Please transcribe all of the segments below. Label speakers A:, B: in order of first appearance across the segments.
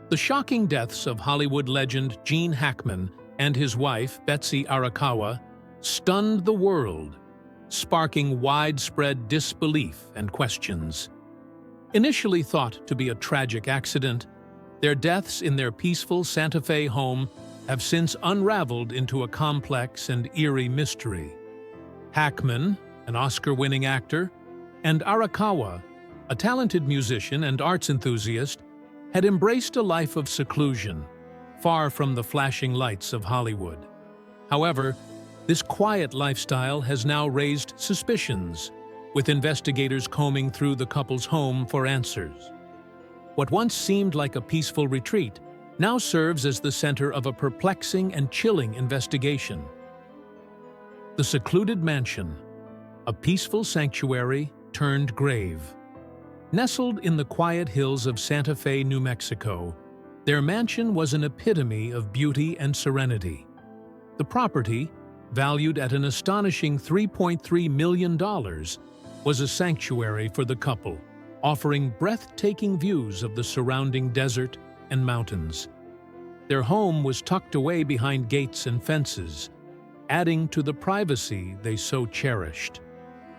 A: The shocking deaths of Hollywood legend Gene Hackman and his wife, Betsy Arakawa, stunned the world, sparking widespread disbelief and questions. Initially thought to be a tragic accident, their deaths in their peaceful Santa Fe home have since unraveled into a complex and eerie mystery. Hackman, an Oscar-winning actor, and Arakawa, a talented musician and arts enthusiast, had embraced a life of seclusion, far from the flashing lights of Hollywood. However, this quiet lifestyle has now raised suspicions, with investigators combing through the couple's home for answers. What once seemed like a peaceful retreat now serves as the center of a perplexing and chilling investigation. The secluded mansion, a peaceful sanctuary turned grave. Nestled in the quiet hills of Santa Fe, New Mexico, their mansion was an epitome of beauty and serenity. The property, valued at an astonishing $3.3 million, was a sanctuary for the couple, offering breathtaking views of the surrounding desert and mountains. Their home was tucked away behind gates and fences, adding to the privacy they so cherished.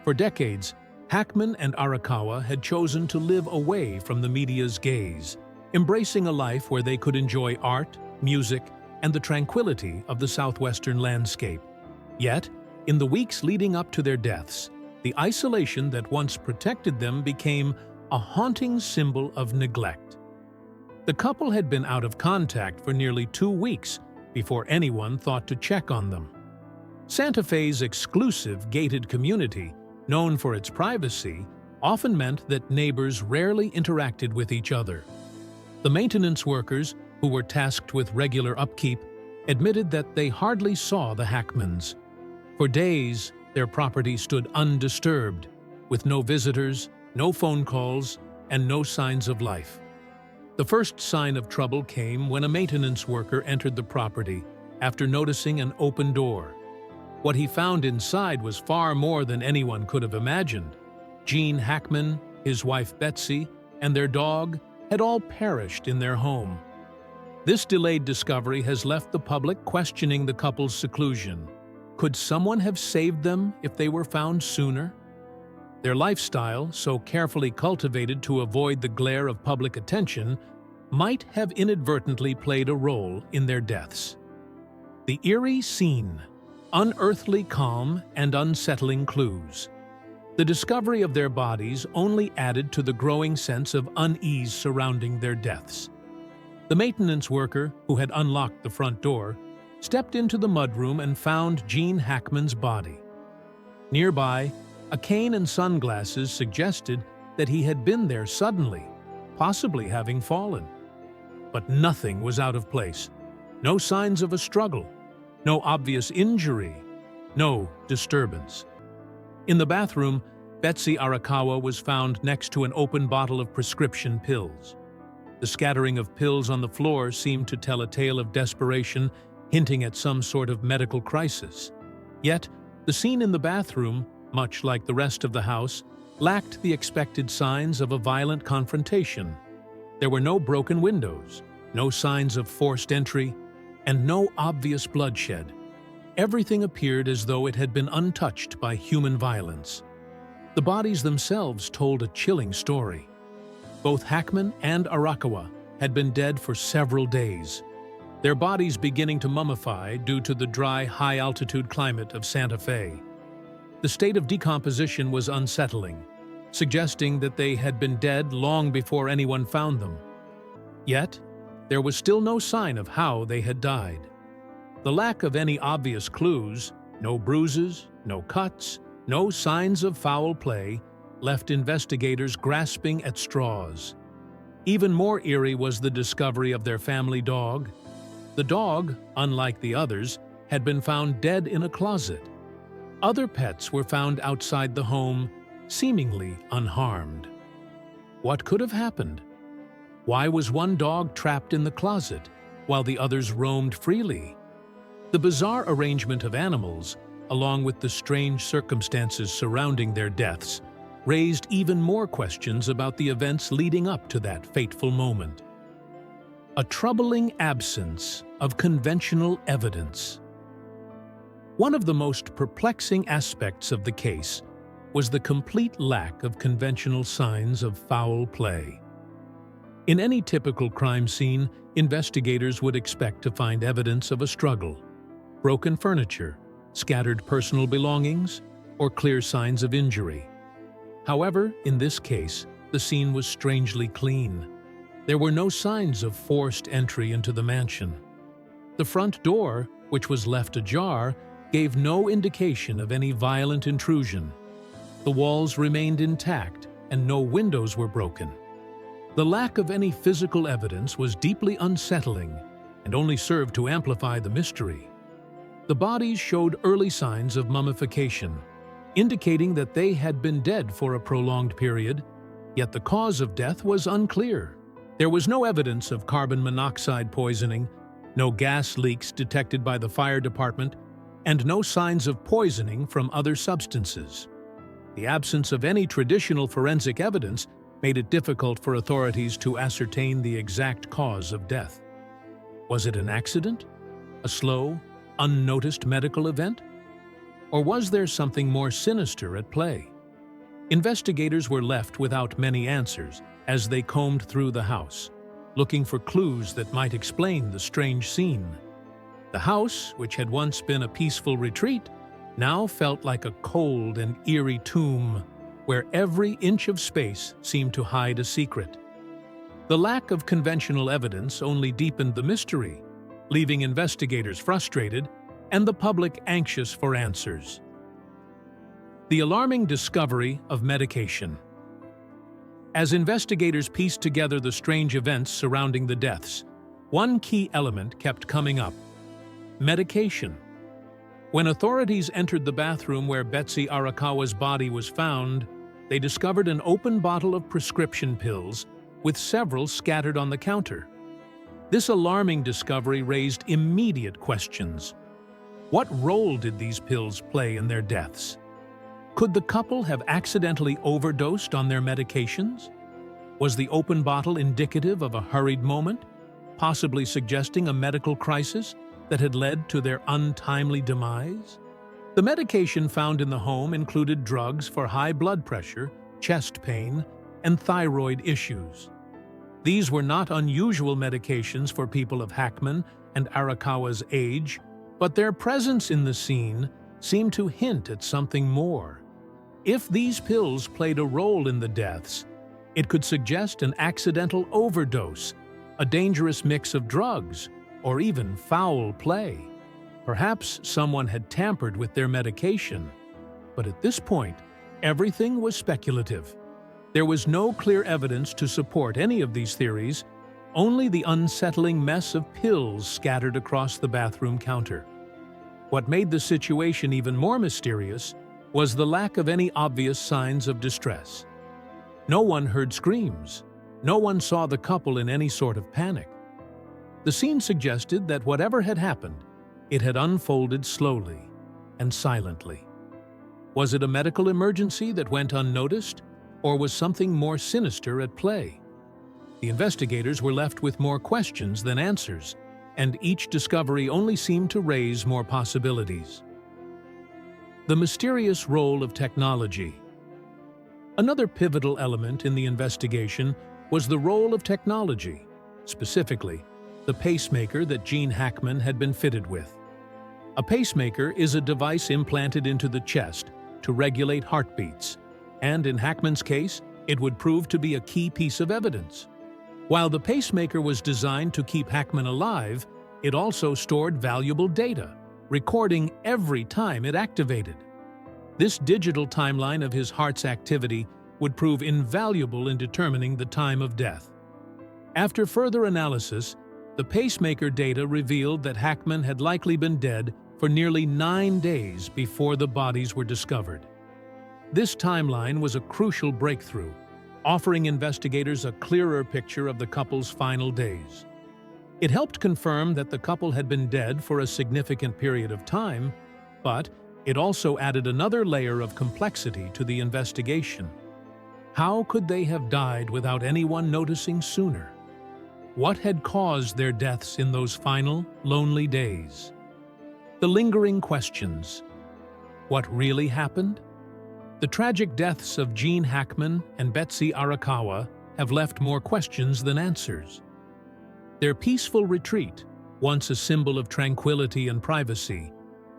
A: For decades, Hackman and Arakawa had chosen to live away from the media's gaze, embracing a life where they could enjoy art, music, and the tranquility of the southwestern landscape. Yet, in the weeks leading up to their deaths, the isolation that once protected them became a haunting symbol of neglect. The couple had been out of contact for nearly 2 weeks before anyone thought to check on them. Santa Fe's exclusive gated community, known for its privacy, often meant that neighbors rarely interacted with each other. The maintenance workers, who were tasked with regular upkeep, admitted that they hardly saw the Hackmans. For days, their property stood undisturbed, with no visitors, no phone calls, and no signs of life. The first sign of trouble came when a maintenance worker entered the property after noticing an open door. What he found inside was far more than anyone could have imagined. Gene Hackman, his wife Betsy, and their dog had all perished in their home. This delayed discovery has left the public questioning the couple's seclusion. Could someone have saved them if they were found sooner? Their lifestyle, so carefully cultivated to avoid the glare of public attention, might have inadvertently played a role in their deaths. The eerie scene, unearthly calm and unsettling clues. The discovery of their bodies only added to the growing sense of unease surrounding their deaths. The maintenance worker, who had unlocked the front door, stepped into the mudroom and found Gene Hackman's body. Nearby, a cane and sunglasses suggested that he had been there suddenly, possibly having fallen. But nothing was out of place. No signs of a struggle, no obvious injury, no disturbance. In the bathroom, Betsy Arakawa was found next to an open bottle of prescription pills. The scattering of pills on the floor seemed to tell a tale of desperation, hinting at some sort of medical crisis. Yet, the scene in the bathroom, much like the rest of the house, lacked the expected signs of a violent confrontation. There were no broken windows, no signs of forced entry, and no obvious bloodshed. Everything appeared as though it had been untouched by human violence. The bodies themselves told a chilling story. Both Hackman and Arakawa had been dead for several days, their bodies beginning to mummify due to the dry, high-altitude climate of Santa Fe. The state of decomposition was unsettling, suggesting that they had been dead long before anyone found them. Yet, there was still no sign of how they had died. The lack of any obvious clues, no bruises, no cuts, no signs of foul play, left investigators grasping at straws. Even more eerie was the discovery of their family dog. The dog, unlike the others, had been found dead in a closet. Other pets were found outside the home, seemingly unharmed. What could have happened? Why was one dog trapped in the closet, while the others roamed freely? The bizarre arrangement of animals, along with the strange circumstances surrounding their deaths, raised even more questions about the events leading up to that fateful moment. A troubling absence of conventional evidence. One of the most perplexing aspects of the case was the complete lack of conventional signs of foul play. In any typical crime scene, investigators would expect to find evidence of a struggle, broken furniture, scattered personal belongings, or clear signs of injury. However, in this case, the scene was strangely clean. There were no signs of forced entry into the mansion. The front door, which was left ajar, gave no indication of any violent intrusion. The walls remained intact and no windows were broken. The lack of any physical evidence was deeply unsettling and only served to amplify the mystery. The bodies showed early signs of mummification, indicating that they had been dead for a prolonged period, yet the cause of death was unclear. There was no evidence of carbon monoxide poisoning, no gas leaks detected by the fire department, and no signs of poisoning from other substances. The absence of any traditional forensic evidence made it difficult for authorities to ascertain the exact cause of death. Was it an accident? A slow, unnoticed medical event? Or was there something more sinister at play? Investigators were left without many answers as they combed through the house, looking for clues that might explain the strange scene. The house, which had once been a peaceful retreat, now felt like a cold and eerie tomb where every inch of space seemed to hide a secret. The lack of conventional evidence only deepened the mystery, leaving investigators frustrated and the public anxious for answers. The alarming discovery of medication. As investigators pieced together the strange events surrounding the deaths, one key element kept coming up: medication. When authorities entered the bathroom where Betsy Arakawa's body was found, they discovered an open bottle of prescription pills with several scattered on the counter. This alarming discovery raised immediate questions. What role did these pills play in their deaths? Could the couple have accidentally overdosed on their medications? Was the open bottle indicative of a hurried moment, possibly suggesting a medical crisis that had led to their untimely demise? The medication found in the home included drugs for high blood pressure, chest pain, and thyroid issues. These were not unusual medications for people of Hackman and Arakawa's age, but their presence in the scene seemed to hint at something more. If these pills played a role in the deaths, it could suggest an accidental overdose, a dangerous mix of drugs, or even foul play. Perhaps someone had tampered with their medication. But at this point, everything was speculative. There was no clear evidence to support any of these theories, only the unsettling mess of pills scattered across the bathroom counter. What made the situation even more mysterious was the lack of any obvious signs of distress. No one heard screams. No one saw the couple in any sort of panic. The scene suggested that whatever had happened, it had unfolded slowly and silently. Was it a medical emergency that went unnoticed, or was something more sinister at play? The investigators were left with more questions than answers, and each discovery only seemed to raise more possibilities. The mysterious role of technology. Another pivotal element in the investigation was the role of technology, specifically the pacemaker that Gene Hackman had been fitted with. A pacemaker is a device implanted into the chest to regulate heartbeats, and in Hackman's case, it would prove to be a key piece of evidence. While the pacemaker was designed to keep Hackman alive, it also stored valuable data, recording every time it activated. This digital timeline of his heart's activity would prove invaluable in determining the time of death. After further analysis, the pacemaker data revealed that Hackman had likely been dead for nearly 9 days before the bodies were discovered. This timeline was a crucial breakthrough, offering investigators a clearer picture of the couple's final days. It helped confirm that the couple had been dead for a significant period of time, but it also added another layer of complexity to the investigation. How could they have died without anyone noticing sooner? What had caused their deaths in those final, lonely days? The lingering questions. What really happened? The tragic deaths of Gene Hackman and Betsy Arakawa have left more questions than answers. Their peaceful retreat, once a symbol of tranquility and privacy,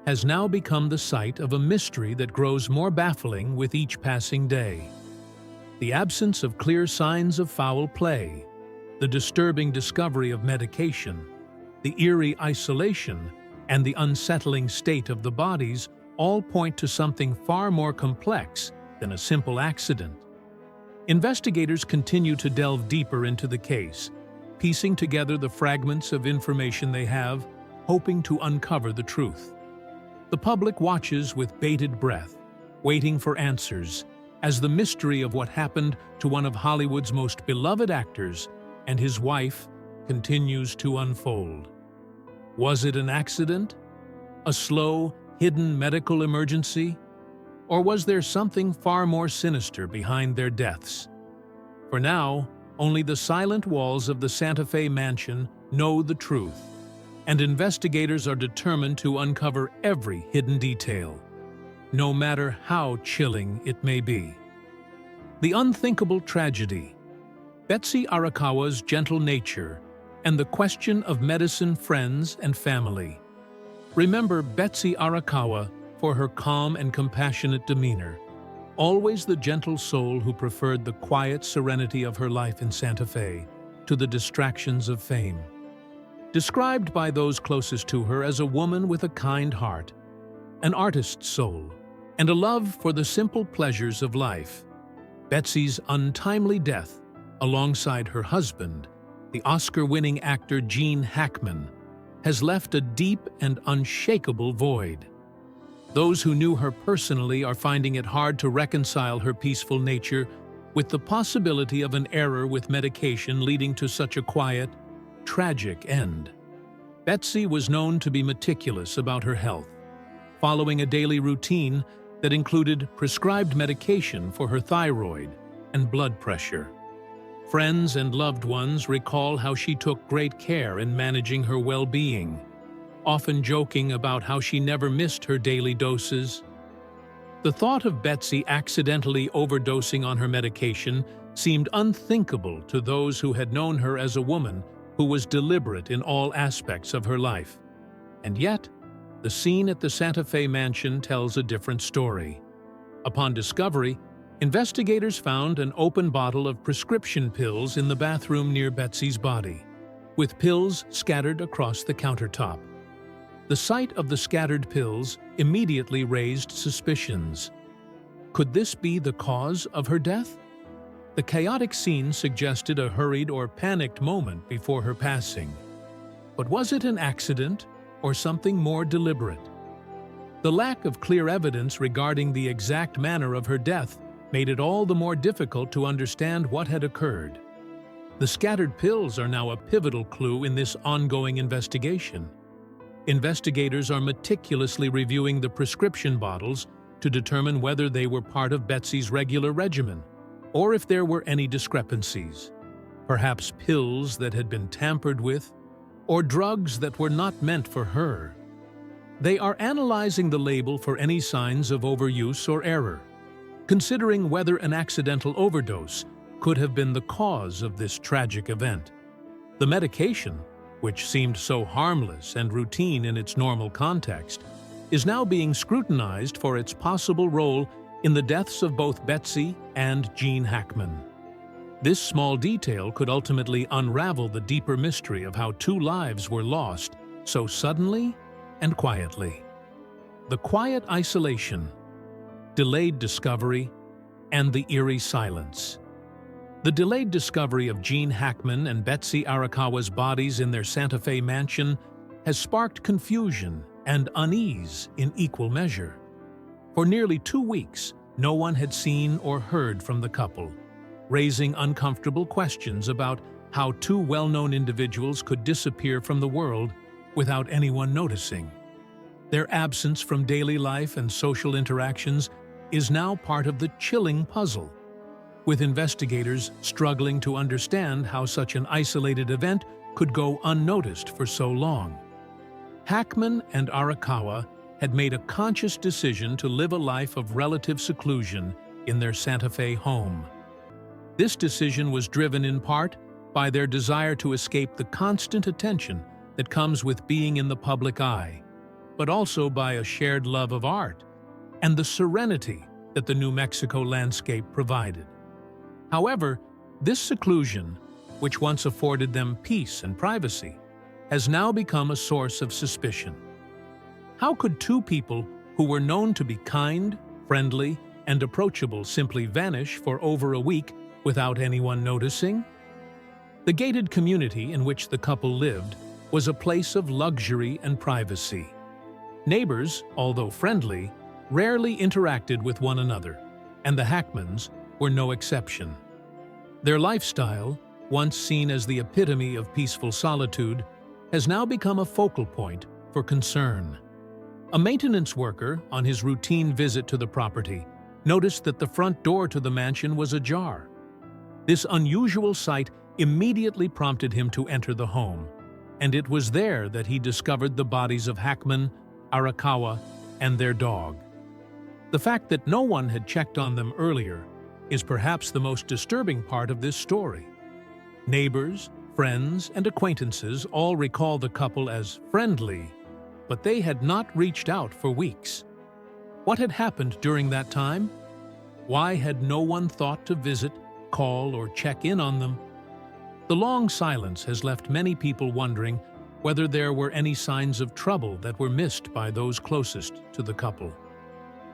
A: has now become the site of a mystery that grows more baffling with each passing day. The absence of clear signs of foul play, the disturbing discovery of medication, the eerie isolation, and the unsettling state of the bodies all point to something far more complex than a simple accident. Investigators continue to delve deeper into the case, piecing together the fragments of information they have, hoping to uncover the truth. The public watches with bated breath, waiting for answers, as the mystery of what happened to one of Hollywood's most beloved actors and his wife continues to unfold. Was it an accident? A slow, hidden medical emergency? Or was there something far more sinister behind their deaths? For now, only the silent walls of the Santa Fe mansion know the truth, and investigators are determined to uncover every hidden detail, no matter how chilling it may be. The unthinkable tragedy, Betsy Arakawa's gentle nature, and the question of medicine, friends, and family. Remember Betsy Arakawa for her calm and compassionate demeanor, always the gentle soul who preferred the quiet serenity of her life in Santa Fe to the distractions of fame. Described by those closest to her as a woman with a kind heart, an artist's soul, and a love for the simple pleasures of life, Betsy's untimely death, alongside her husband, the Oscar-winning actor Gene Hackman, has left a deep and unshakable void. Those who knew her personally are finding it hard to reconcile her peaceful nature with the possibility of an error with medication leading to such a quiet, tragic end. Betsy was known to be meticulous about her health, following a daily routine that included prescribed medication for her thyroid and blood pressure. Friends and loved ones recall how she took great care in managing her well-being, often joking about how she never missed her daily doses. The thought of Betsy accidentally overdosing on her medication seemed unthinkable to those who had known her as a woman who was deliberate in all aspects of her life. And yet, the scene at the Santa Fe mansion tells a different story. Upon discovery, investigators found an open bottle of prescription pills in the bathroom near Betsy's body, with pills scattered across the countertop. The sight of the scattered pills immediately raised suspicions. Could this be the cause of her death? The chaotic scene suggested a hurried or panicked moment before her passing. But was it an accident or something more deliberate? The lack of clear evidence regarding the exact manner of her death made it all the more difficult to understand what had occurred. The scattered pills are now a pivotal clue in this ongoing investigation. Investigators are meticulously reviewing the prescription bottles to determine whether they were part of Betsy's regular regimen, or if there were any discrepancies. Perhaps pills that had been tampered with, or drugs that were not meant for her. They are analyzing the label for any signs of overuse or error, considering whether an accidental overdose could have been the cause of this tragic event. The medication, which seemed so harmless and routine in its normal context, is now being scrutinized for its possible role in the deaths of both Betsy and Gene Hackman. This small detail could ultimately unravel the deeper mystery of how two lives were lost so suddenly and quietly. The quiet isolation, delayed discovery, and the eerie silence. The delayed discovery of Gene Hackman and Betsy Arakawa's bodies in their Santa Fe mansion has sparked confusion and unease in equal measure. For nearly 2 weeks, no one had seen or heard from the couple, raising uncomfortable questions about how two well-known individuals could disappear from the world without anyone noticing. Their absence from daily life and social interactions is now part of the chilling puzzle. with investigators struggling to understand how such an isolated event could go unnoticed for so long. Hackman and Arakawa had made a conscious decision to live a life of relative seclusion in their Santa Fe home. This decision was driven in part by their desire to escape the constant attention that comes with being in the public eye, but also by a shared love of art and the serenity that the New Mexico landscape provided. However, this seclusion, which once afforded them peace and privacy, has now become a source of suspicion. How could two people who were known to be kind, friendly, and approachable simply vanish for over a week without anyone noticing? The gated community in which the couple lived was a place of luxury and privacy. Neighbors, although friendly, rarely interacted with one another, and the Hackmans were no exception. Their lifestyle, once seen as the epitome of peaceful solitude, has now become a focal point for concern. A maintenance worker, on his routine visit to the property, noticed that the front door to the mansion was ajar. This unusual sight immediately prompted him to enter the home, and it was there that he discovered the bodies of Hackman, Arakawa, and their dog. The fact that no one had checked on them earlier is perhaps the most disturbing part of this story. Neighbors, friends, and acquaintances all recall the couple as friendly, but they had not reached out for weeks. What had happened during that time? Why had no one thought to visit, call, or check in on them? The long silence has left many people wondering whether there were any signs of trouble that were missed by those closest to the couple.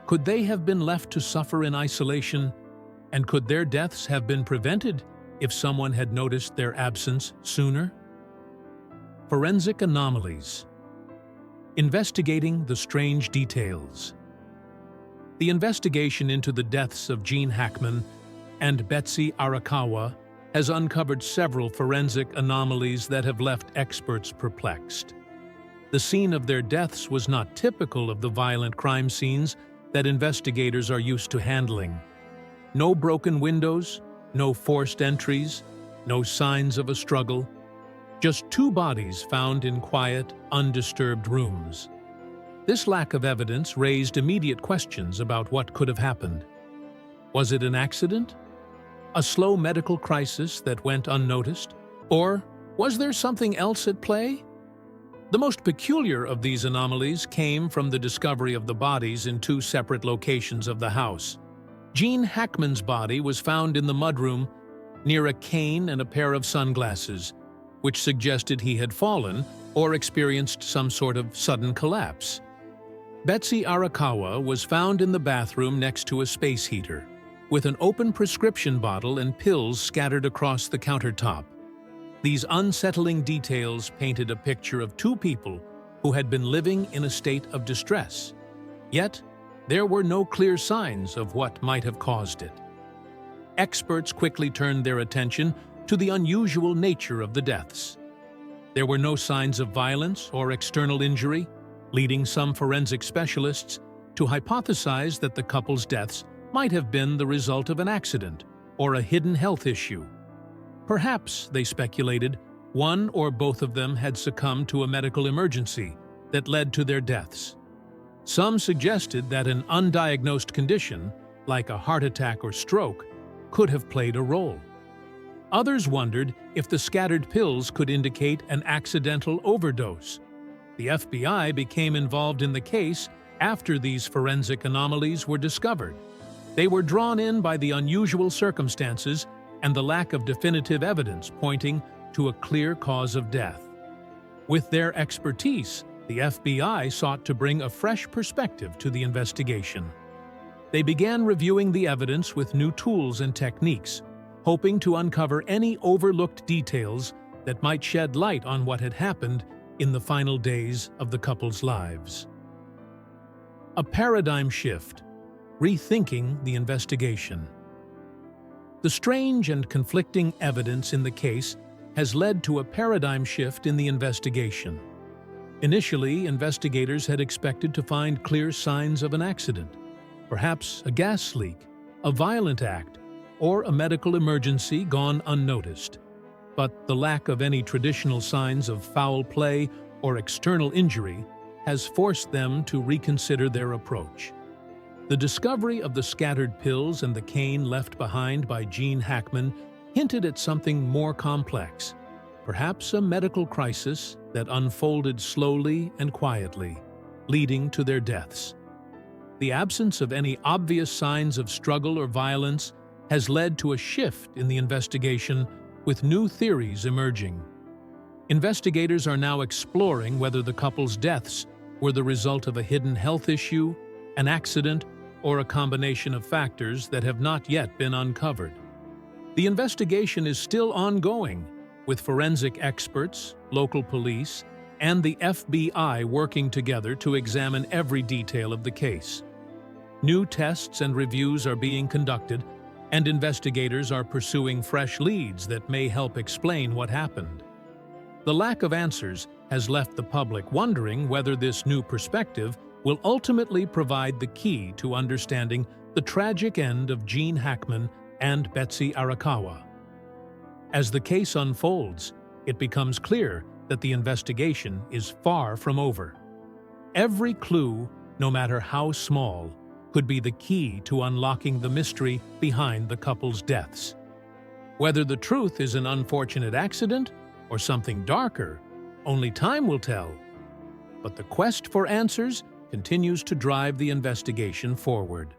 A: Could they have been left to suffer in isolation, and could their deaths have been prevented if someone had noticed their absence sooner? Forensic anomalies. Investigating the strange details. The investigation into the deaths of Gene Hackman and Betsy Arakawa has uncovered several forensic anomalies that have left experts perplexed. The scene of their deaths was not typical of the violent crime scenes that investigators are used to handling. No broken windows, no forced entries, no signs of a struggle. Just two bodies found in quiet, undisturbed rooms. This lack of evidence raised immediate questions about what could have happened. Was it an accident? A slow medical crisis that went unnoticed? Or was there something else at play? The most peculiar of these anomalies came from the discovery of the bodies in two separate locations of the house. Gene Hackman's body was found in the mudroom near a cane and a pair of sunglasses, which suggested he had fallen or experienced some sort of sudden collapse. Betsy Arakawa was found in the bathroom next to a space heater, with an open prescription bottle and pills scattered across the countertop. These unsettling details painted a picture of two people who had been living in a state of distress. Yet, there were no clear signs of what might have caused it. Experts quickly turned their attention to the unusual nature of the deaths. There were no signs of violence or external injury, leading some forensic specialists to hypothesize that the couple's deaths might have been the result of an accident or a hidden health issue. Perhaps, they speculated, one or both of them had succumbed to a medical emergency that led to their deaths. Some suggested that an undiagnosed condition, like a heart attack or stroke, could have played a role. Others wondered if the scattered pills could indicate an accidental overdose. The FBI became involved in the case after these forensic anomalies were discovered. They were drawn in by the unusual circumstances and the lack of definitive evidence pointing to a clear cause of death. With their expertise, the FBI sought to bring a fresh perspective to the investigation. They began reviewing the evidence with new tools and techniques, hoping to uncover any overlooked details that might shed light on what had happened in the final days of the couple's lives. A paradigm shift, rethinking the investigation. The strange and conflicting evidence in the case has led to a paradigm shift in the investigation. Initially, investigators had expected to find clear signs of an accident, perhaps a gas leak, a violent act, or a medical emergency gone unnoticed. But the lack of any traditional signs of foul play or external injury has forced them to reconsider their approach. The discovery of the scattered pills and the cane left behind by Gene Hackman hinted at something more complex, perhaps a medical crisis that unfolded slowly and quietly, leading to their deaths. The absence of any obvious signs of struggle or violence has led to a shift in the investigation, with new theories emerging. Investigators are now exploring whether the couple's deaths were the result of a hidden health issue, an accident, or a combination of factors that have not yet been uncovered. The investigation is still ongoing, with forensic experts, local police, and the FBI working together to examine every detail of the case. New tests and reviews are being conducted, and investigators are pursuing fresh leads that may help explain what happened. The lack of answers has left the public wondering whether this new perspective will ultimately provide the key to understanding the tragic end of Gene Hackman and Betsy Arakawa. As the case unfolds, it becomes clear that the investigation is far from over. Every clue, no matter how small, could be the key to unlocking the mystery behind the couple's deaths. Whether the truth is an unfortunate accident or something darker, only time will tell. But the quest for answers continues to drive the investigation forward.